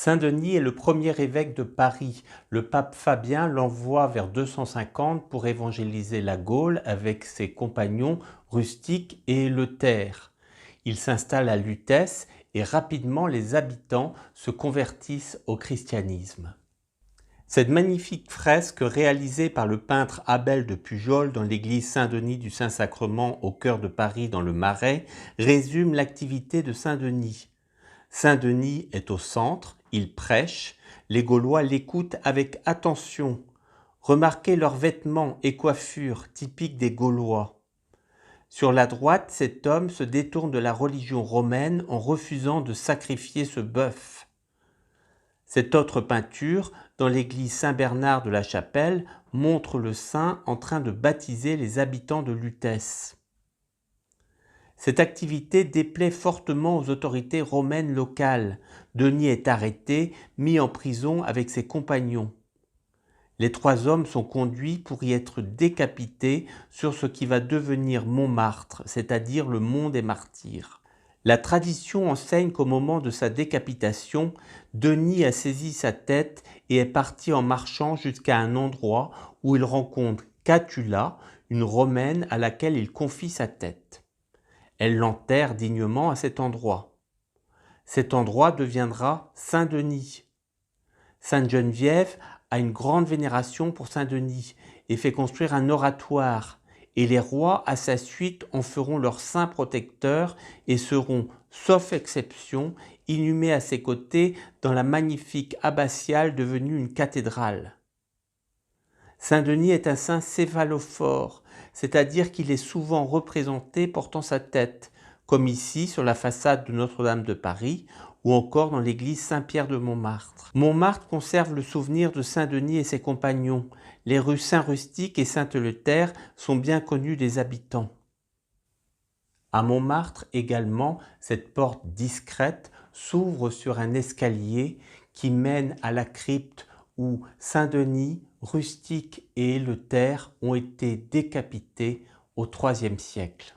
Saint-Denis est le premier évêque de Paris. Le pape Fabien l'envoie vers 250 pour évangéliser la Gaule avec ses compagnons Rustique et Eleuthère. Il s'installe à Lutèce et rapidement les habitants se convertissent au christianisme. Cette magnifique fresque réalisée par le peintre Abel de Pujol dans l'église Saint-Denis du Saint-Sacrement au cœur de Paris dans le Marais résume l'activité de Saint-Denis. Saint-Denis est au centre, il prêche, les Gaulois l'écoutent avec attention. Remarquez leurs vêtements et coiffures typiques des Gaulois. Sur la droite, cet homme se détourne de la religion romaine en refusant de sacrifier ce bœuf. Cette autre peinture, dans l'église Saint-Bernard de la Chapelle, montre le saint en train de baptiser les habitants de Lutèce. Cette activité déplaît fortement aux autorités romaines locales. Denis est arrêté, mis en prison avec ses compagnons. Les 3 hommes sont conduits pour y être décapités sur ce qui va devenir Montmartre, c'est-à-dire le mont des martyrs. La tradition enseigne qu'au moment de sa décapitation, Denis a saisi sa tête et est parti en marchant jusqu'à un endroit où il rencontre Catula, une Romaine à laquelle il confie sa tête. Elle l'enterre dignement à cet endroit. Cet endroit deviendra Saint-Denis. Sainte Geneviève a une grande vénération pour Saint-Denis et fait construire un oratoire, et les rois à sa suite en feront leur saint protecteur et seront, sauf exception, inhumés à ses côtés dans la magnifique abbatiale devenue une cathédrale. Saint-Denis est un saint céphalophore, c'est-à-dire qu'il est souvent représenté portant sa tête, comme ici sur la façade de Notre-Dame de Paris ou encore dans l'église Saint-Pierre de Montmartre. Montmartre conserve le souvenir de Saint-Denis et ses compagnons. Les rues Saint-Rustique et Saint-Eleuthère sont bien connues des habitants. À Montmartre également, cette porte discrète s'ouvre sur un escalier qui mène à la crypte où Saint-Denis, Rustique et Eleuthère ont été décapités au IIIe siècle.